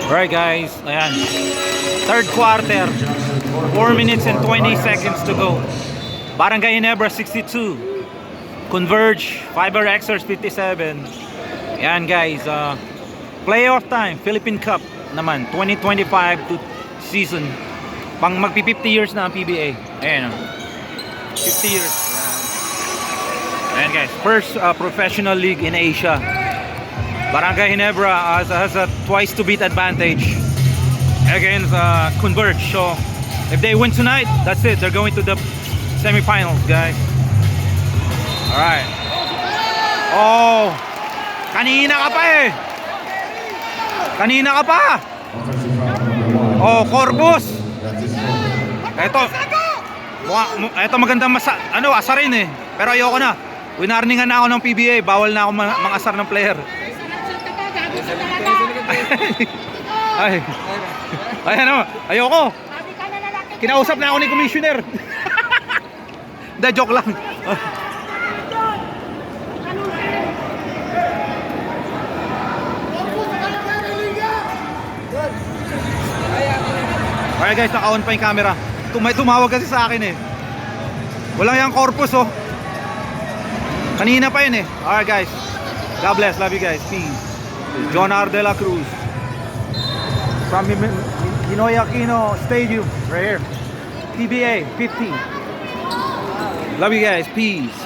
Alright guys, ayan. Third quarter. 4 minutes and 20 seconds to go. Barangay Ginebra 62. Converge, Fiber Xers 57. Ayan guys, playoff time, Philippine Cup naman, 2025 to season. Pang magpi 50 years na ang PBA. Ayan, 50 years. Ayan guys, first professional league in Asia. Barangay Ginebra has a twice to beat advantage against Converge. So if they win tonight, that's it. They're going to the semifinals, guys. All right. Oh, kanina ka pa eh. Kanina ka pa. Oh, Corpus. Ito magandang asarin eh. Pero ayoko na. Winarningan na ako ng PBA. Bawal na ako mangasar ng player. Ay. Ay ano, ayoko. Kinausap na ako ni Commissioner. Hindi, joke lang. Okay guys, naka-on pa yung camera. May tumawag kasi sa akin eh. Walang yung Corpus oh. Kanina pa yun eh. Alright guys, God bless, love you guys, peace. John R. De La Cruz from Ninoy Aquino Stadium right here. PBA 15. Love you guys, peace.